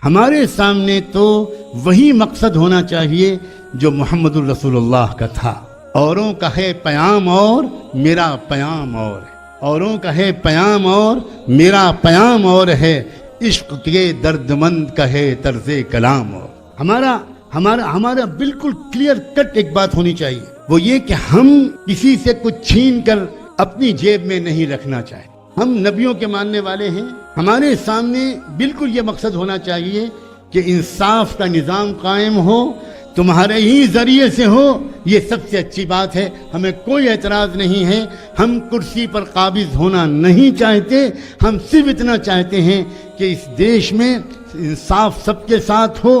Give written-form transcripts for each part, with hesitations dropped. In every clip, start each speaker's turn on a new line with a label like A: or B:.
A: ہمارے سامنے تو وہی مقصد ہونا چاہیے جو محمد الرسول اللہ کا تھا۔ اوروں کا ہے پیام اور میرا پیام اور ہے، اوروں کا ہے پیام اور میرا پیام اور ہے، عشق کے درد مند کا ہے طرز کلام اور۔ ہمارا بالکل کلیئر کٹ ایک بات ہونی چاہیے، وہ یہ کہ ہم کسی سے کچھ چھین کر اپنی جیب میں نہیں رکھنا چاہتے۔ ہم نبیوں کے ماننے والے ہیں، ہمارے سامنے بالکل یہ مقصد ہونا چاہیے کہ انصاف کا نظام قائم ہو، تمہارے ہی ذریعے سے ہو، یہ سب سے اچھی بات ہے، ہمیں کوئی اعتراض نہیں ہے۔ ہم کرسی پر قابض ہونا نہیں چاہتے، ہم صرف اتنا چاہتے ہیں کہ اس دیش میں انصاف سب کے ساتھ ہو،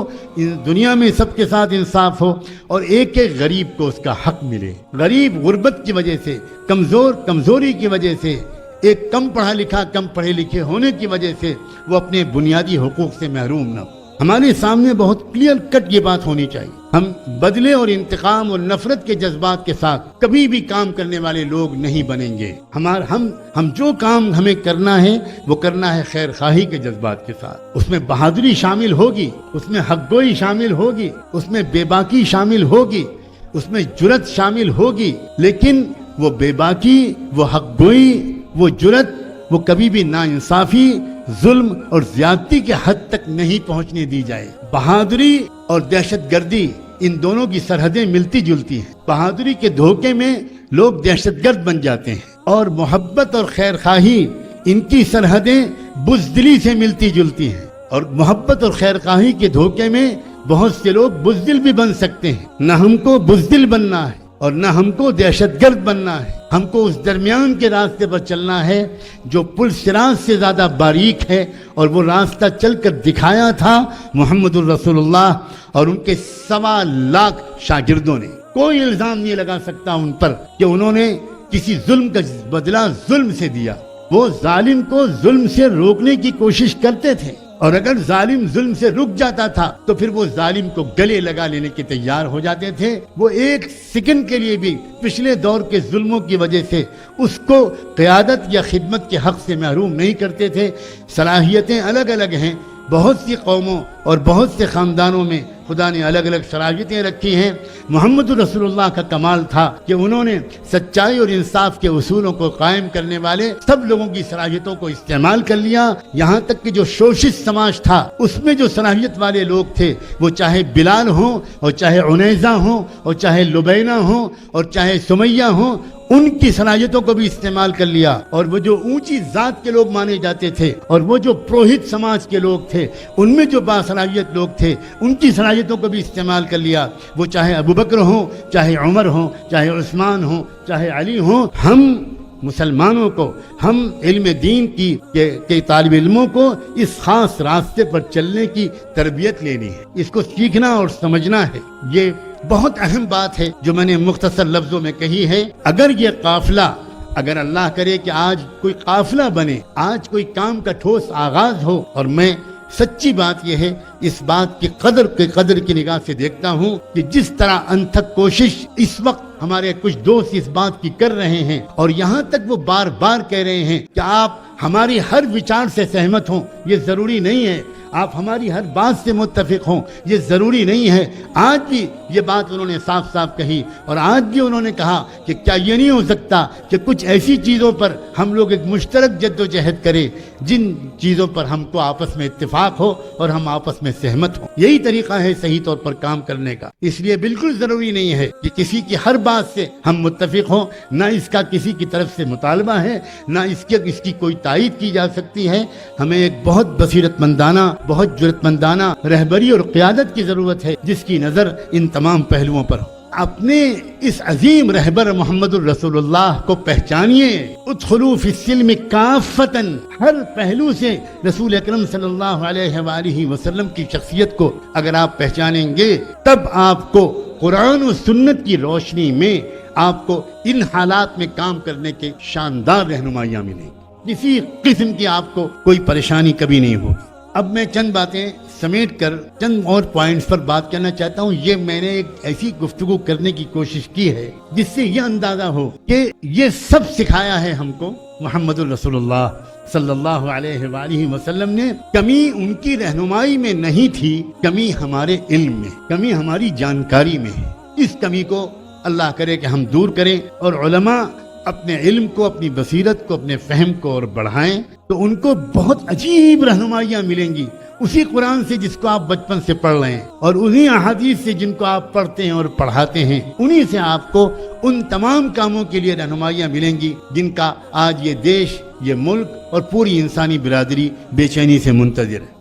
A: دنیا میں سب کے ساتھ انصاف ہو، اور ایک ایک غریب کو اس کا حق ملے۔ غریب غربت کی وجہ سے، کمزوری کی وجہ سے، ایک کم پڑھا لکھا کم پڑھے لکھے ہونے کی وجہ سے وہ اپنے بنیادی حقوق سے محروم نہ ہو۔ ہمارے سامنے بہت کلیئر کٹ یہ بات ہونی چاہیے۔ ہم بدلے اور انتقام اور نفرت کے جذبات کے ساتھ کبھی بھی کام کرنے والے لوگ نہیں بنیں گے۔ ہم جو کام ہمیں کرنا ہے وہ کرنا ہے خیر خواہی کے جذبات کے ساتھ۔ اس میں بہادری شامل ہوگی، اس میں حق گوئی شامل ہوگی، اس میں بے باکی شامل ہوگی، اس میں جرت شامل ہوگی، لیکن وہ بے باکی، وہ حق گوئی، وہ جرت، وہ کبھی بھی ناانصافی، ظلم اور زیادتی کے حد تک نہیں پہنچنے دی جائے۔ بہادری اور دہشت گردی، ان دونوں کی سرحدیں ملتی جلتی ہیں۔ بہادری کے دھوکے میں لوگ دہشت گرد بن جاتے ہیں، اور محبت اور خیر خواہی، ان کی سرحدیں بزدلی سے ملتی جلتی ہیں، اور محبت اور خیر خواہی کے دھوکے میں بہت سے لوگ بزدل بھی بن سکتے ہیں۔ نہ ہم کو بزدل بننا ہے اور نہ ہم کو دہشت گرد بننا ہے، ہم کو اس درمیان کے راستے پر چلنا ہے جو پل صراط سے زیادہ باریک ہے، اور وہ راستہ چل کر دکھایا تھا محمد الرسول اللہ اور ان کے 1.25 لاکھ شاگردوں نے۔ کوئی الزام نہیں لگا سکتا ان پر کہ انہوں نے کسی ظلم کا بدلہ ظلم سے دیا۔ وہ ظالم کو ظلم سے روکنے کی کوشش کرتے تھے، اور اگر ظالم ظلم سے رک جاتا تھا تو پھر وہ ظالم کو گلے لگا لینے کے تیار ہو جاتے تھے۔ وہ ایک سیکنڈ کے لیے بھی پچھلے دور کے ظلموں کی وجہ سے اس کو قیادت یا خدمت کے حق سے محروم نہیں کرتے تھے۔ صلاحیتیں الگ الگ ہیں، بہت سی قوموں اور بہت سے خاندانوں میں خدا نے الگ الگ صلاحیتیں رکھی ہیں۔ محمد رسول اللہ کا کمال تھا کہ انہوں نے سچائی اور انصاف کے اصولوں کو قائم کرنے والے سب لوگوں کی صلاحیتوں کو استعمال کر لیا۔ یہاں تک کہ جو شوشش سماج تھا اس میں جو صلاحیت والے لوگ تھے، وہ چاہے بلال ہوں اور چاہے عنیزہ ہوں اور چاہے لبینہ ہوں اور چاہے سمیہ ہوں، ان کی صلاحیتوں کو بھی استعمال کر لیا۔ اور وہ جو اونچی ذات کے لوگ مانے جاتے تھے اور وہ جو پروہت سماج کے لوگ تھے، ان میں جو باصلاحیت لوگ تھے، ان کی صلاحیتوں کو بھی استعمال کر لیا۔ وہ چاہے ابوبکر ہوں، چاہے عمر ہوں، چاہے عثمان ہوں، چاہے علی ہوں، ہم مسلمانوں کو، ہم علم دین کے طالب علموں کو اس خاص راستے پر چلنے کی تربیت لینی ہے، اس کو سیکھنا اور سمجھنا ہے۔ یہ بہت اہم بات ہے جو میں نے مختصر لفظوں میں کہی ہے۔ اگر یہ قافلہ، اگر اللہ کرے کہ آج کوئی قافلہ بنے، آج کوئی کام کا ٹھوس آغاز ہو، اور میں سچی بات یہ ہے اس بات کی قدر کی نگاہ سے دیکھتا ہوں کہ جس طرح انتھک کوشش اس وقت ہمارے کچھ دوست اس بات کی کر رہے ہیں، اور یہاں تک وہ بار بار کہہ رہے ہیں کہ آپ ہماری ہر وچار سے سہمت ہوں، یہ ضروری نہیں ہے، آپ ہماری ہر بات سے متفق ہوں، یہ ضروری نہیں ہے۔ آج بھی یہ بات انہوں نے صاف صاف کہی، اور آج بھی انہوں نے کہا کہ کیا یہ نہیں ہو سکتا کہ کچھ ایسی چیزوں پر ہم لوگ ایک مشترک جد و جہد کریں جن چیزوں پر ہم کو آپس میں اتفاق ہو اور ہم آپس میں سہمت ہوں۔ یہی طریقہ ہے صحیح طور پر کام کرنے کا۔ اس لیے بالکل ضروری نہیں ہے کہ کسی کی ہر بات سے ہم متفق ہوں، نہ اس کا کسی کی طرف سے مطالبہ ہے، نہ اس کی کوئی تائید کی جا سکتی ہے۔ ہمیں ایک بہت بصیرت مندانہ، بہت جرأت مندانہ رہبری اور قیادت کی ضرورت ہے جس کی نظر ان تمام پہلوؤں پر ہو۔ اپنے اس عظیم رہبر محمد الرسول اللہ کو پہچانیے۔ ادخلوا فی السلم کافۃ، ہر پہلو سے رسول اکرم صلی اللہ علیہ وآلہ وسلم کی شخصیت کو اگر آپ پہچانیں گے، تب آپ کو قرآن و سنت کی روشنی میں آپ کو ان حالات میں کام کرنے کے شاندار رہنمائیاں ملیں گی۔ کسی قسم کی آپ کو کوئی پریشانی کبھی نہیں ہوگی۔ اب میں چند باتیں سمیٹ کر چند اور پوائنٹس پر بات کرنا چاہتا ہوں۔ یہ میں نے ایک ایسی گفتگو کرنے کی کوشش کی ہے جس سے یہ اندازہ ہو کہ یہ سب سکھایا ہے ہم کو محمد الرسول اللہ صلی اللہ علیہ وآلہ وسلم نے، کمی ان کی رہنمائی میں نہیں تھی، کمی ہمارے علم میں، کمی ہماری جانکاری میں ہے۔ اس کمی کو اللہ کرے کہ ہم دور کریں، اور علماء اپنے علم کو، اپنی بصیرت کو، اپنے فہم کو اور بڑھائیں، تو ان کو بہت عجیب رہنمائیاں ملیں گی، اسی قرآن سے جس کو آپ بچپن سے پڑھ رہے ہیں، اور انہی احادیث سے جن کو آپ پڑھتے ہیں اور پڑھاتے ہیں، انہی سے آپ کو ان تمام کاموں کے لیے رہنمائیاں ملیں گی جن کا آج یہ دیش، یہ ملک اور پوری انسانی برادری بے چینی سے منتظر ہے۔